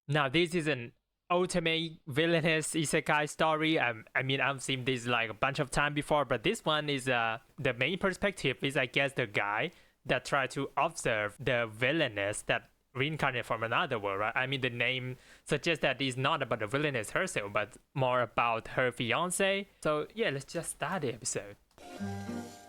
Now this is an ultimate villainous isekai story. I mean, I've seen this like a bunch of time before, but this one is the main perspective is, I guess, the guy that tried to observe the villainess that reincarnated from another world, right? I mean, the name suggests that it's not about the villainess herself, but more about her fiance. So yeah, let's just start the episode.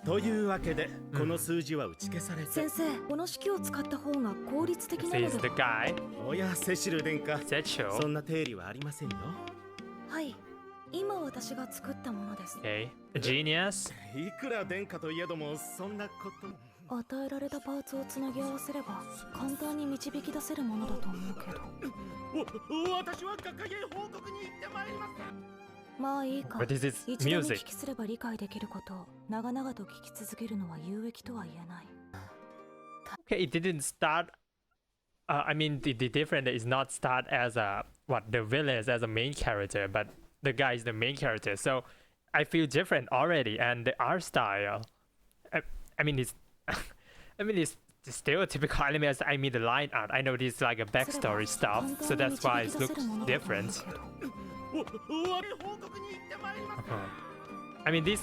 というわけで、この数字は打ち消されて。先生、この式を使った方が効率的なの This で is the guy. おや、セシル殿下。 Setcho. そんな定理はありませんよ。はい、今私が作ったものです。 Okay. A genius. いくら殿下といえども、そんなこと。与えられたパーツをつなぎ合わせれば簡単に導き出せるものだと思うけど。私は学会へ報告に行ってまいります。まあいいか。 What is this 一度見 music? 聞きすれば理解できることを長々と聞き続けるのは有益とは言えない。 Okay, it didn't start. I mean, the difference is not start as the villain is as a main character, but the guy is the main character. So I feel different already, and the art style. I mean, it's it's still a typical anime. As I mean, the line art. I know this is like a backstory stuff, so that's why it looks different. I mean, this.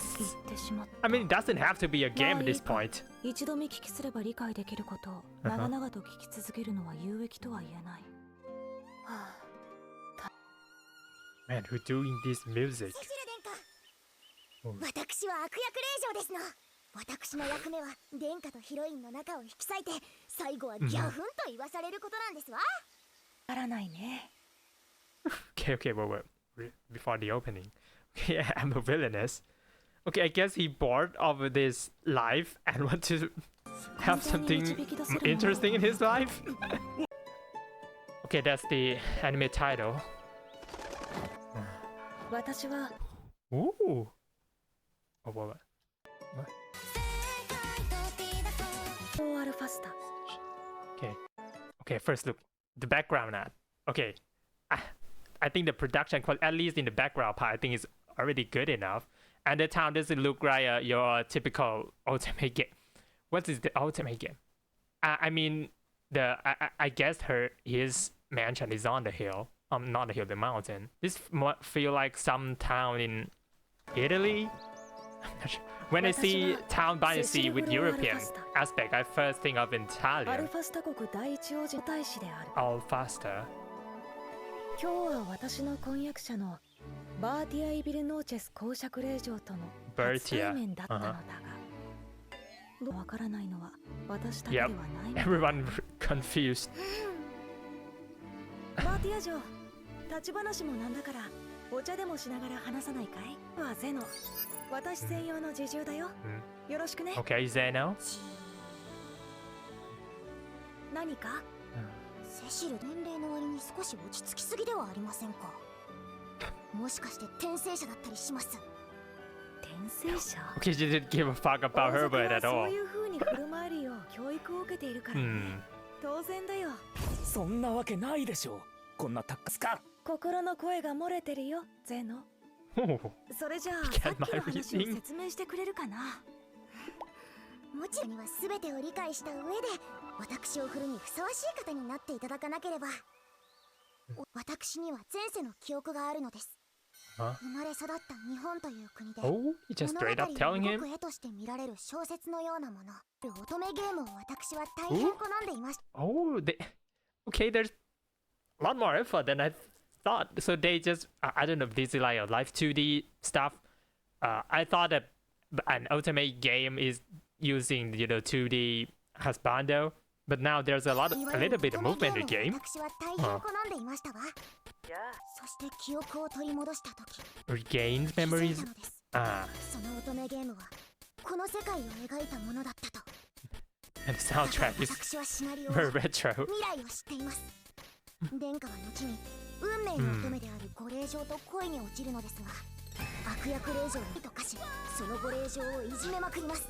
I mean, it doesn't have to be a game at this point. 一度見聞きすれば理解できることを長々と聞き続けるのは有益とは言えない。はあ Man, who's doing this music? 私は悪役令嬢ですの。私の役目は殿下とヒロインの仲を引き裂いて、最後はギャフンと言わされることなんですわ。わからないね。 Okay, wait. Before the opening. Okay, I'm a villainess. Okay, I guess he bored of this life and want to have something interesting in his life. Okay, that's the anime title. 私は Ooh. Oh, what? アルファスタ。 Okay, first look. The background art. Okay. I think the production quality, at least in the background part, I think is already good enough. And the town doesn't look like your typical ultimate game. What is the ultimate game? I mean, I guess his mansion is on the hill. Not the hill, the mountain. This feel like some town in Italy. I'm not sure. When I see town by the sea with European aspect, I first think of アル Italian. ファスタ国第一王子大使である。 All faster. 今日は私の婚約者のバーティア・イビルノーチェス公爵令嬢との初対面だったのだが、どうわからないのは私だけでは Yep. ない。 Everyone confused. バーティア嬢、立ち話もなんだからお茶でもしながら話さないかい？はゼノ、私専用の侍従だよ。よろしくね。 Okay, Zeno. 何か？セシル、年齢の割に少し落ち着きすぎではありませんか。もしかして転生者だったりします。転生者？ Okay, she didn't give a fuck about her bird at そ all. ういう風に振る舞えるよう教育を受けているからね。当然だよ。そんなわけないでしょう。こんなタックスか。心の声が漏れてるよ、ゼノ。 Oh. それじゃあ Get さっき my の話を reading. 説明してくれるかな。もちろんには全てを理解した上で、私を振るにふさわしい方になっていただかなければ。私には前世の記憶があるのです。 Huh? 生まれ育った日本という国で、 Oh, he just straight up 物語 telling を him. 動く絵として見られる小説のようなもの。乙女ゲームを私は大変好んでいました。 Oh, okay, there's a lot more effort than I thought. So they just, I don't know if this is like a live 2D stuff. I thought that an ultimate game is using, 2D husbando, but now there's a little bit of movement in the game. 私は大変好んでいましたわ。そして記憶を取り戻した時、 Regained 気づい memories. たのです。 Ah, その乙女ゲームはこの世界を描いたものだったと。 and the soundtrack is 私はシナリオを very retro. 未来を知っています。殿下は後に運命の乙女であるご令嬢と恋に落ちるのですが、悪役令嬢にと化し、そのご令嬢をいじめまくります。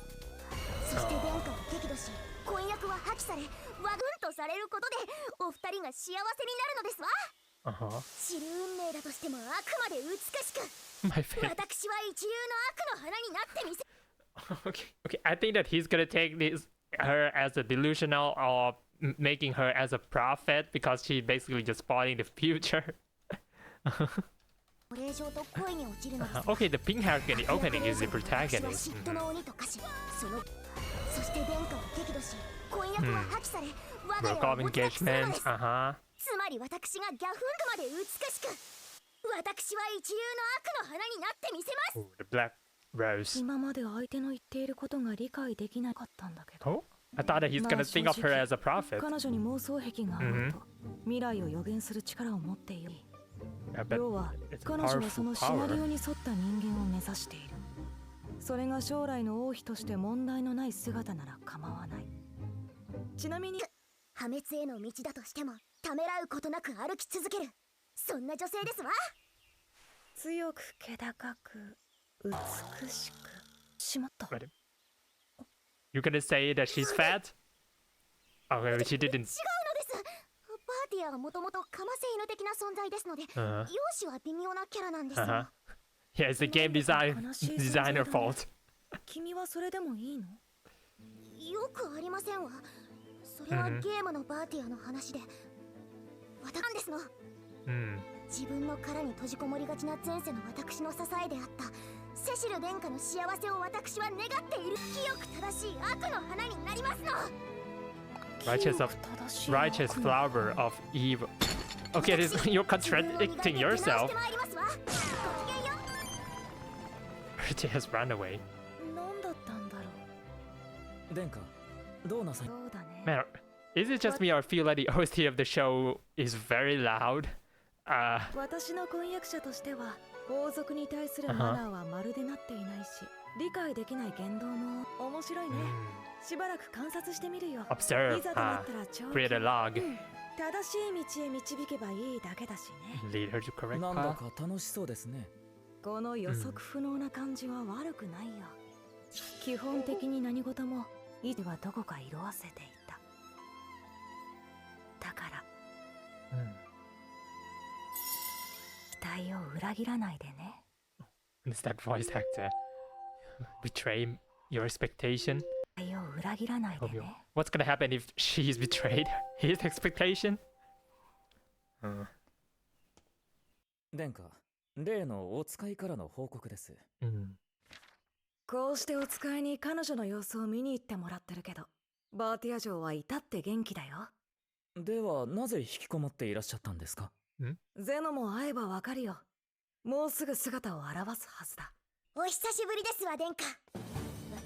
そして殿下は激怒し、婚約は破棄され、ワグンとされることでお二人が幸せになるのですわ。 Uh-huh. 知る運命だとしてもあくまで美しく、 My favorite. 私は一流の悪の花になってみせ。 Okay, I think that he's gonna take her as a delusional or making her as a prophet because she basically just spoiling the future. Okay, the pink hair in the opening is the protagonist. Broke off engagement. つまり私がギャフンドまで美しく、私は一流の悪の花になってみせます。 Ooh, the black rose. 今まで相手の言っていることが理解できなかったんだけど。 Oh, I thought that he's gonna think of her as a prophet. 彼女に妄想癖があると、未来を予言する力を持っている。 Yeah, 要は but it's a 彼女は powerful そのシナリオ power. に沿った人間を目指している。それが将来の王妃として問題のない姿なら構わない。ちなみに破滅への道だとしてもためらうことなく歩き続ける、そんな女性ですわ。強く気高く美しくしまった。 Wait, you gonna say that she's fat? Okay, she 違うの didn't. です。バーティアはもともとかませ犬的な存在ですので、容姿は微妙なキャラなんですよ。 Yeah, it's the game designer fault. 君はそれでもいいの？よくありませんわ。それはゲームのバーティアの話で、私なんですの。自分の殻に閉じこもりがちな前世の私の支えであったセシル殿下の幸せを私は願っている。清く正しい悪の花になりますの。 Righteous flower of evil. Okay, this, you're contradicting yourself. Bertia has run away. 何だったんだろう。殿下、どうなさい。そうだね。 Man, is it just me or feel like the OST of the show is very loud? 私の婚約者としては王族に対するマナーはまるでなっていないし、理解できない言動も面白いね。しばらく観察してみるよ。 Observe, いざとなったら長期 create a log. 正しい道へ導けばいいだけだしね。 Lead her to correct なんだ path. か楽しそうですね。この予測不能な感じは悪くないよ。基本的に何事も意地はどこか色あせていた。だから期待を裏切らないでね。 Is that voice actor? Betray your expectation? 期待を裏切らないでね。 What's gonna happen if she's betrayed his expectation? 殿下、例のお使いからの報告です。こうしてお使いに彼女の様子を見に行ってもらってるけど、バーティア城は至って元気だよ。では、なぜ引きこもっていらっしゃったんですか？ゼノも会えばわかるよ。もうすぐ姿を現すはずだ。お久しぶりですわ殿下。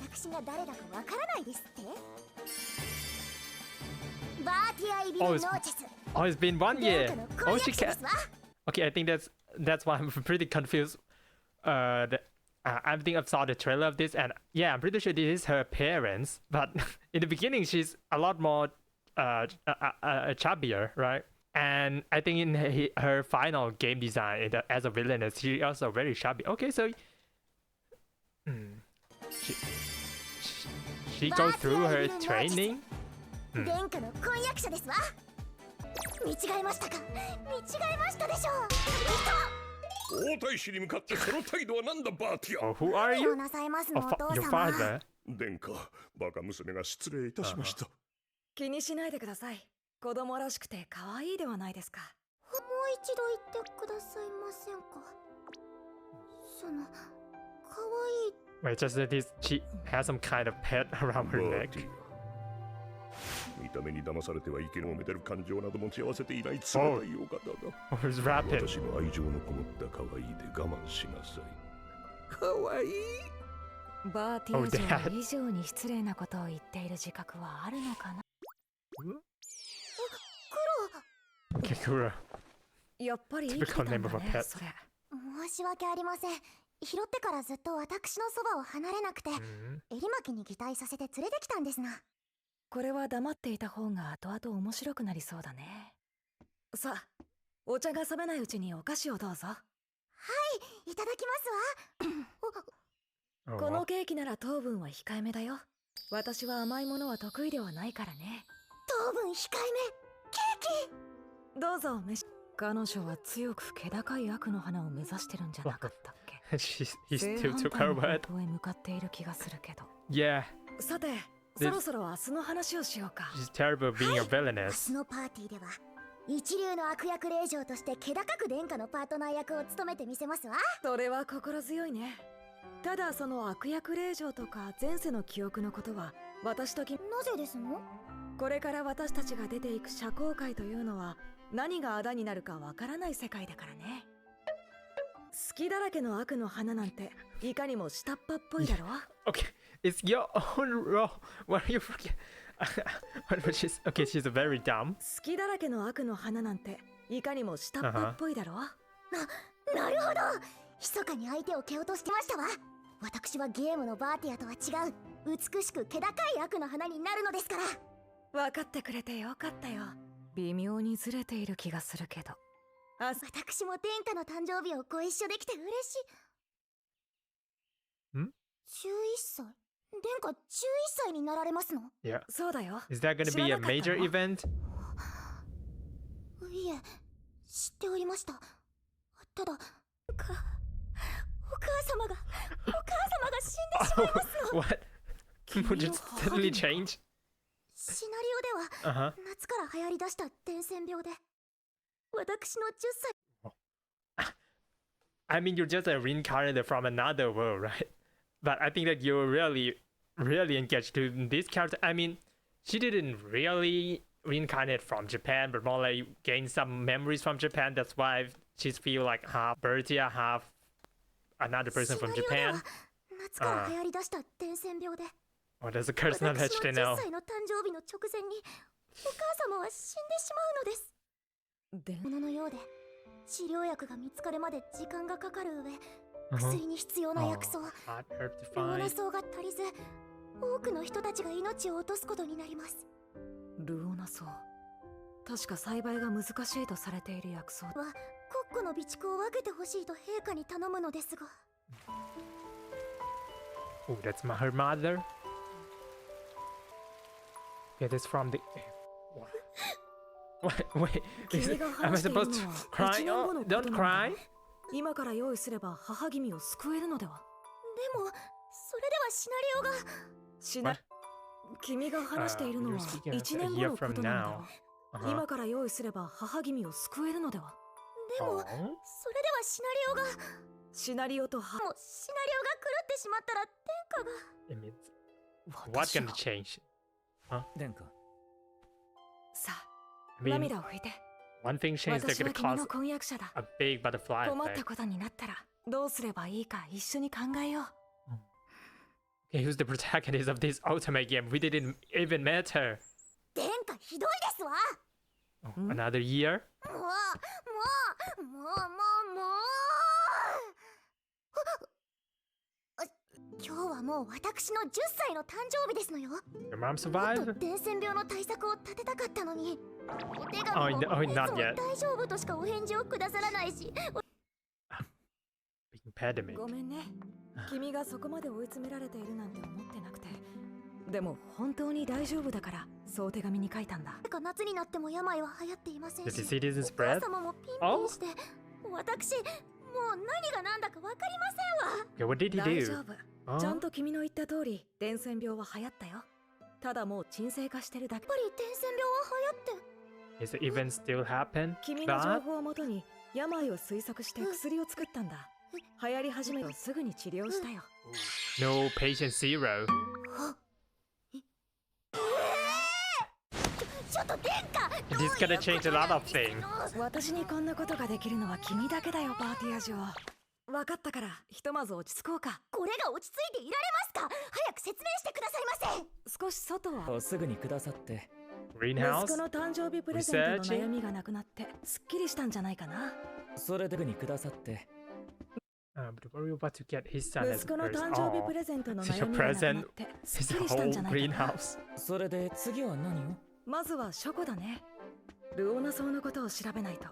私が誰だかわからないですって。バーティアイビルノーチェス。 Oh, it's been 1 year. Oh, she can. Okay, I think that's why I'm pretty confused. I think I saw the trailer of this, and yeah, I'm pretty sure this is her parents. But in the beginning, she's a lot more chubbier, right? And I think in her final game design as a villainess, she also very chubby. Okay, so she goes through her training. 殿下の婚約者ですわ。見違えましたか？見違えましたでしょう。王太子に向かってその態度はなんだバーティア。 Oh, who are お you? なさいますのお父 Your 様。 father? 殿下、バカ娘が失礼いたしました。気にしないでください。子供らしくて可愛いではないですか。もう一度言ってくださいませんか。その可愛い。 Wait, just that she has some kind of pet around her バー neck. ティア。見た目に騙されてはいけない。めでる感情など持ち合わせていない冷たいお方だ。 Oh, it's rapid. 私の愛情のこもった可愛いで我慢しなさい。可愛い。バーティア城は以上に失礼なことを言っている自覚はあるのかな。Okay, Kura. やっぱり生きてたんだ Typical name of a ね pet. それ。申し訳ありません。拾ってからずっと私のそばを離れなくて、襟巻きに擬態させて連れてきたんですな。これは黙っていた方が後々面白くなりそうだね。さあ、お茶が冷めないうちにお菓子をどうぞ。はい、いただきますわ。 Oh, このケーキなら糖分は控えめだよ。私は甘いものは得意ではないからね。糖分控えめ、ケーキ。どうぞ召し。彼女は強く気高い悪の花を目指してるんじゃなかったっけ？ he 正 still 反 took 対 her の word. 方向へ向かっている気がするけど。 Yeah. さて、そろそろ明日の話をしようか。 She's terrible being a 明 villainess. 日のパーティーでは一流の悪役令嬢として気高く殿下のパートナー役を務めてみせますわ。それは心強いね。ただその悪役令嬢とか前世の記憶のことは私と君、なぜですの？これから私たちが出ていく社交界というのは何があだになるかわからない世界だからね。好きだらけの悪の花なんていかにも下っ端っぽいだろ。 Okay, it's your own role. What are you forget? Okay, she's very dumb. 好きだらけの悪の花なんていかにも下っ端っぽいだろ。なるほど。密かに相手を蹴落としてましたわ。私はゲームのバーティアとは違う美しく気高い悪の花になるのですから。分かってくれてよかったよ。微妙にずれている気がするけど。私も殿下の誕生日をご一緒できて嬉しい。ん？ 11歳？殿下11歳になられますの？ Yeah. そうだよ。 Is that gonna be a major event? いえ、知っておりました。ただ、お母様が死んでしまいますの。 What? Would you suddenly change? シナリオでは、 Uh-huh. 夏から流行り出した伝染病で、私の10歳。 I mean, you're just a reincarnated from another world, right? But I think that you're really, really engaged to this character. I mean, she didn't really reincarnate from Japan, but more like gain some memories from Japan. That's why she's feel like half Bertia, half another person from シナリオで Japan. は、夏から流行り出した伝染病で、 Oh, there's a curse 私 knowledge to の know. 10歳の誕生日の直前に、お母様は死んでしまうのです。で、もののようで、治療薬が見つかるまで時間がかかる上、 Uh-huh. 薬に必要な Oh, 薬草、 hard herb to ローナ find. 草が足りず、多くの人たちが命を落とすことになります。ルオナ草。確か栽培が難しいとされている薬草。は、国庫の備蓄を分けてほしいと陛下に頼むのですが。 Oh, that's her mother. Get this from the. What? Wait, am I supposed to cry? Oh, don't cry. 今から用意すれば母君を救えるのでは。でも、それではシナリオが。しな、君が話しているのは you're speaking 1 of a 年後 year のこ from となんだろ now. う。今から用意すれば母君を救えるのでは。でも、 Oh. それではシナリオが。シナリオと母。もうシナリオが狂ってしまったら殿下が。 It means what's 私 gonna は change? 殿下、さあ、 I mean, 涙を拭いて。 one thing changed. They're 私 gonna は君 cause の婚約者だ。 a big butterfly 困った effect. ことになったらどうすればいいか一緒に考えよう。 Okay, who's the protagonist of this ultimate game? We didn't even met her. 殿下ひどいですわ。 Oh, another year? もう今日はもう私の10歳の誕生日ですのよ。 Your mom もっと survived? 伝染病の対策を立てたかったのに。お手 Oh, 紙も no, いつ not も yet. 大丈夫としかお返事をくださらないし。 Epidemic. ごめんね。君がそこまで追い詰められているなんて思ってなくて。でも本当に大丈夫だからそう手紙に書いたんだ。夏になっても病は流行っていません The し。 disease is お母 spread? 様もピンピンして、私もう何が何だか分かりませんわ。 Okay, what did he 大丈 do? 夫。 Oh. ちゃんと君の言った通り伝染病は流行ったよ。ただもう鎮静化してるだけ。やっぱり伝染病は流行って。 Is the event still happen? 君の情 That? 報をもとに病を推測して薬を作ったんだ。流行り始めるとすぐに治療したよ。 No patient zero. ちょっと殿下。 This is gonna change a lot of things. 私にこんなことができるのは君だけだよ、パーティア嬢。分かったからひとまず落ち着こうか。これが落ち着いていられますか。早く説明してくださいませ。少し外は。すぐにくださって。息 Greenhouse? 子の誕生日プレゼントの悩みがなくなってすっきりしたんじゃないかな。それでにくださって。But what are you about to get his son as 息 a 子の person? 誕生日 Oh, プレゼントの it's 悩 your みがなくな present. ってすっ His きりしたんじゃ whole ないかな。 greenhouse. それで次は何を？まずは書庫だね。ルオナ草のことを調べないと。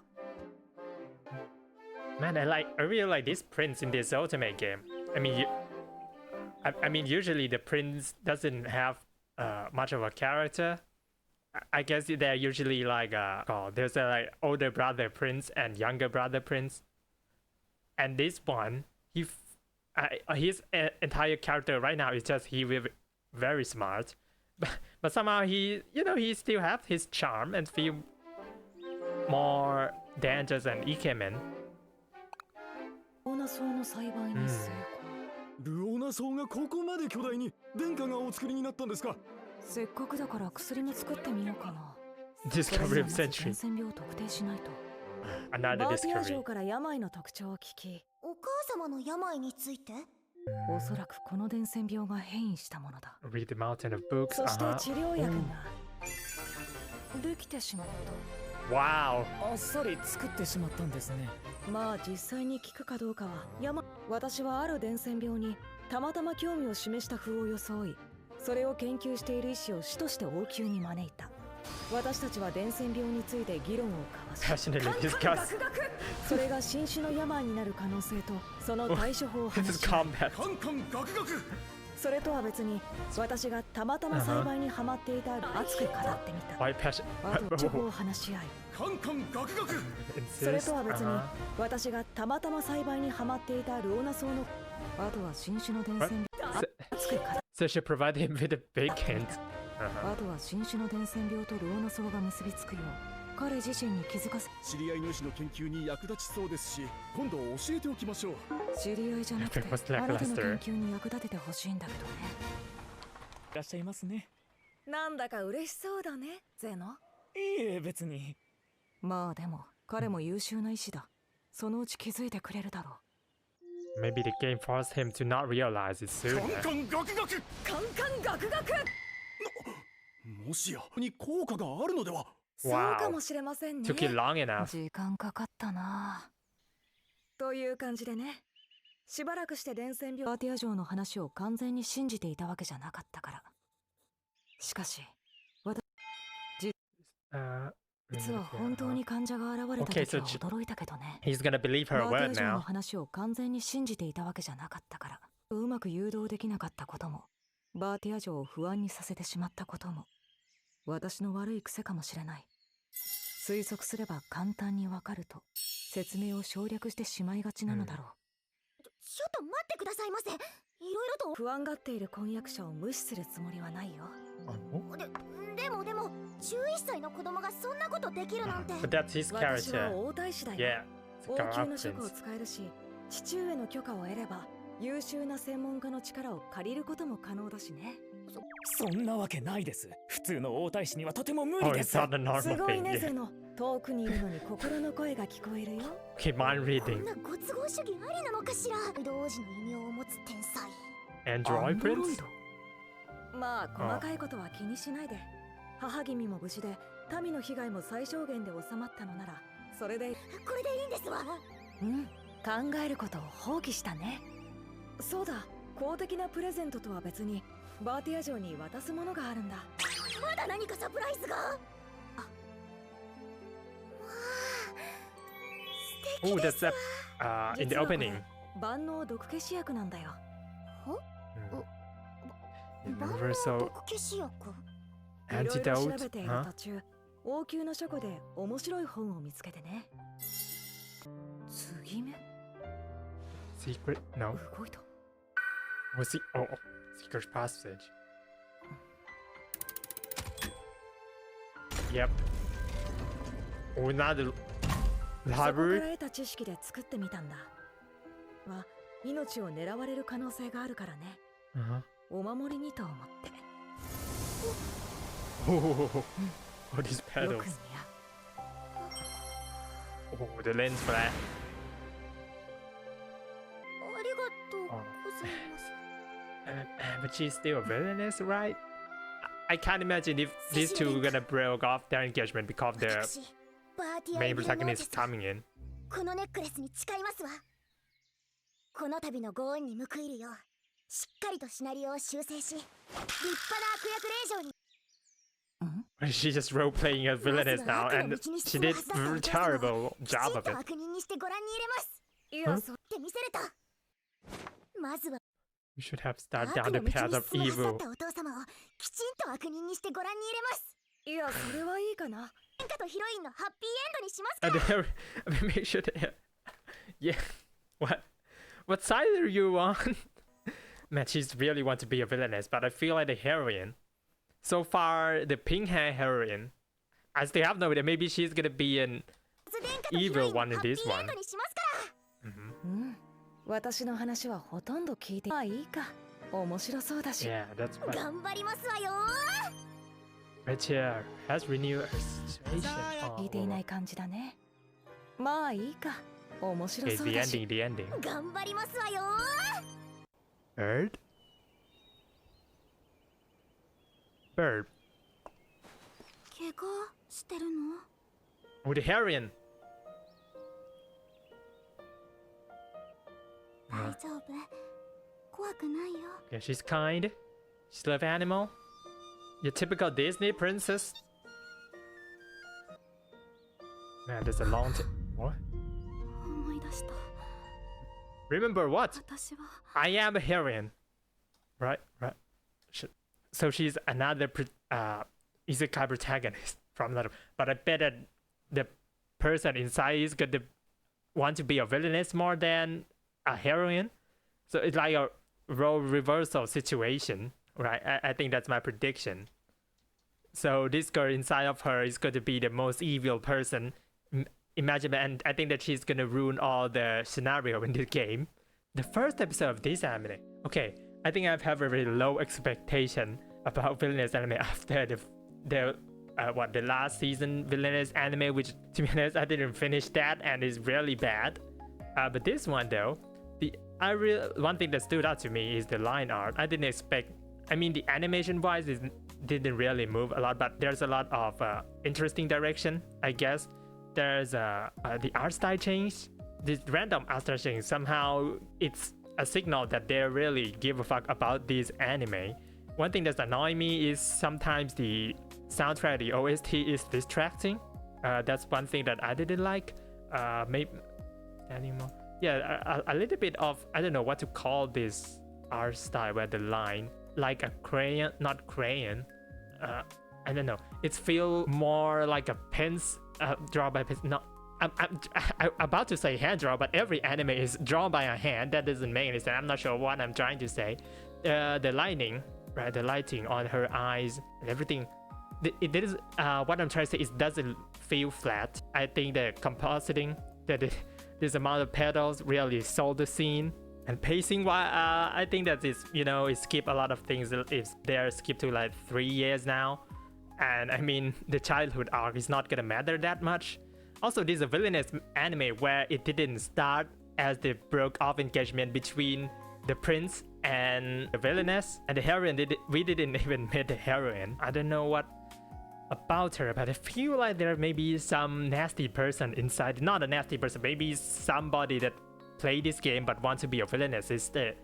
Man, I really like this prince in this ultimate game. I mean, I mean, usually the prince doesn't have much of a character. I guess they're usually like there's a like older brother prince and younger brother prince. And this one, his entire character right now is just very smart, but somehow he, he still have his charm and feel more dangerous than Ikemen. オーナソウの栽培に成ルオーナソウがここまで巨大に殿下がお作りになったんですか。功。せっかくだから薬も作ってみようかな。 Discovery of century. 伝染病を特定しないと。 Another バーティア discovery. 城から病の特徴を聞き、お母様の病についておそらくこの伝染病が変異したものだ。 Read the mountain of books. そして Uh-huh. 治療薬ができてしまっ Wow. あっさり作ってしまったんですね。た。まあ実際に効くかどうかは私はある伝染病にたまたま興味を示した風を装い、それを研究している医師を師として王宮に招いた。私たちは伝染病について議論を交わし、 Passionately discuss. それが新種の病になる可能性とその対処法を This 話 is し合う。 combat. カンカンガクガク。それとは別に私がたまたま栽培にハマっていた熱く語ってみた。 Why passion? あと情報を話し合い、カンカンガクガク。それ Insist. とは別に Uh-huh. 私がたまたま栽培にハマっていたルオナソウのあとは新種の伝染病 So, 熱く語 so she provide him with a big hint. Uh-huh. あとは新種の伝染病とルオナソウが結びつくよう彼自身に気づかせ。知り合いの医師の研究に役立ちそうですし、今度教えておきましょう。知り合いじゃなくて It was あなたの lackluster. 研究に役立ててほしいんだけどね。いらっしゃいますね。なんだか嬉しそうだねゼノ。いいえ別に。まあでも彼も優秀な医師だ。そのうち気づいてくれるだろう。 Maybe the game forced him to not realize it カ sooner. ンカンガクガク。カンカンガクガク。もしやに効果があるのでは。そうかもしれませんね。 Took it long enough. 時間かかったな。という感じでね、しばらくして伝染病バーティア城の話を完全に信じていたわけじゃなかったから。しかし Uh, 実は本当に患者が現れた Okay, 時 so は驚いたけどね。 he's gonna believe her バーティ word ア城の now. 話を完全に信じていたわけじゃなかったから、うまく誘導できなかったことも、バーティア城を不安にさせてしまったことも、私の悪い癖かもしれない。推測すれば簡単にわかると説明を省略してしまいがちなのだろう。ちょっと待ってくださいませ。いろいろと不安がっている婚約者を無視するつもりはないよ。でも11歳の子供がそんなことできるなんて。 But that's his 私は character. 王太子だよ。 Yeah. It's a 王宮の職を corruption. 使えるし、父上の許可を得れば優秀な専門家の力を借りることも可能だしね。そんなわけないです。普通の王太子にはとても無理 Oh, で it's す。 not a す normal ごい thing. ね Yeah. ゼノ。遠くにいるのに心の声が聞こえるよ。 Okay, mind こん reading. なご都合主義ありなのかしら。同時の異名を持つ天才。 Android Prince? まあ細かいことは気にしないで。母君も無事で民の被害も最小限で収まったのならそれで。これでいいんですわ。うん考えることを放棄したね。そうだ、公的なプレゼントとは別にバーティア城に渡すものがあるんだ。まだ何かサプライズが。わあ、素敵 Oh, で that's す that. わ。 In the 実はこれ opening. 万能毒消し薬なんだよ。万能 Universal 毒消し薬。いろいろ調 antidote. べている Huh? 途中、王宮の書庫で面白い本を見つけてね。継ぎ目 Secret? No. 動いた。 Was he? Oh, secret passage. Yep. Oh, now the そこから library. 得た知識で作ってみたんだ。は命を狙われる可能性があるからね。 Uh-huh. お守りにと思って。 Oh, oh, these よく pedals. 似合う。 Oh, the lens for that. ありがとうございます。 But she's still a villainess, right? I can't imagine if these two were gonna break off their engagement because the 私、バーティア main イビルノー protagonist チ is ェスは coming in. このネックレスに誓いますわ。この度のご恩に報いるよう、しっかりとシナリオを修正し、立派な悪役令嬢に。 She's just role playing a villainess now, and she did a very terrible きち job ん of と it. 悪人にしてご覧に入れます。いや、って見せれた。まずは You should have started 悪 down の the 道 path に of 進まなさっ evil. たお父様をきちんと悪人にしてご覧に入れます。いや、それはいいかな。天下とヒロインのハッピーエンドにしますか And ら。 then, make sure that. Yeah. What side are you on? Man, she's really want to be a villainess, but I feel like the heroine. so far the pink hair heroine, I still have no idea. Maybe she's gonna be an evil one in this one. 私の話はほとんど聞いてまあいいか面白そうだし Yeah, that's right. 頑張りますわよ Bertia has renewed her situation. 聞いていない感じだねまあいいか面白 Okay, そう the だし ending, the ending. 頑張りますわよ Bird? Bird. 怪我してるの Oh, the heroine. 大丈夫怖くないよ Yeah, she's kind. She's love animal. Your typical Disney princess. Man, there's a long what? 思い出した Remember what? 私は I am a heroine. Right, right. So she's another isekai protagonist from another. But I bet that the person inside is going to want to be a villainess more than a heroine. So it's like a role reversal situation, right? I think that's my prediction. So this girl inside of her is going to be the most evil person imaginable, and I think that she's going to ruin all the scenario in this game. The first episode of this anime. Okay, I think I have a very low expectation about Villainess anime after the last season Villainess anime, which to be honest I didn't finish that and it's really bad. But this one though, one thing that stood out to me is the line art. I didn't expect. I mean, the animation wise didn't really move a lot, but there's a lot of interesting direction. I guess there's the art style change. This random art style change, somehow it's a signal that they really give a fuck about this anime. One thing that's annoying me is sometimes the soundtrack, the OST is distracting. That's one thing that I didn't like. Maybe anymore. Yeah, a little bit of, I don't know what to call this art style where the line, like a crayon, not crayon. I don't know. It feels more like a pens, drawn by pens. No, I'm about to say hand draw, but every anime is drawn by a hand. That doesn't make any sense. I'm not sure what I'm trying to say. The lighting, right? The lighting on her eyes and everything. It is what I'm trying to say is doesn't feel flat. I think the compositing, this amount of petals really sold the scene. And pacing, I think that it's, it skip a lot of things. If they're skipped to like 3 years now, and I mean the childhood arc is not gonna matter that much. Also, this is a Villainess anime where it didn't start as the broke off engagement between the prince and the villainess, and the heroine. We didn't even meet the heroine. I don't know what about her, but I feel like there may be some nasty person inside. Not a nasty person, maybe somebody that play this game but want to be a villainess instead.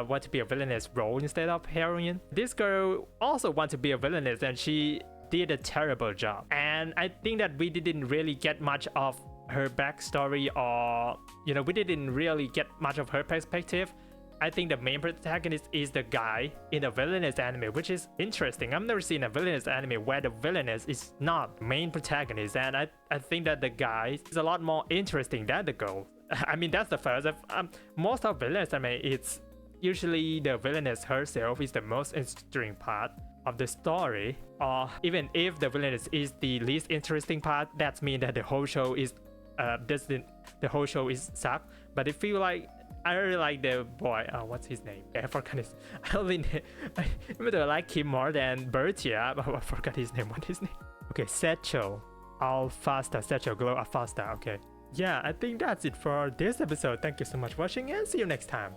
Want to be a villainess role instead of heroine. This girl also wants to be a villainess, and she did a terrible job. And I think that we didn't really get much of her backstory, or we didn't really get much of her perspective. I think the main protagonist is the guy in the Villainess anime, which is interesting. I've never seen a Villainess anime where the villainess is not the main protagonist, and I think that the guy is a lot more interesting than the girl. I mean, that's the first. Most of Villainess anime, it's usually the villainess herself is the most interesting part of the story. Or even if the villainess is the least interesting part, that means that the whole show is the whole show is suck. But I feel like I really like the boy. What's his name? I forgot his. I remember I like him more than Bertia, but I forgot his name. What is his name? Okay, Secho. All faster. Secho glow faster. Okay. Yeah, I think that's it for this episode. Thank you so much for watching, and see you next time.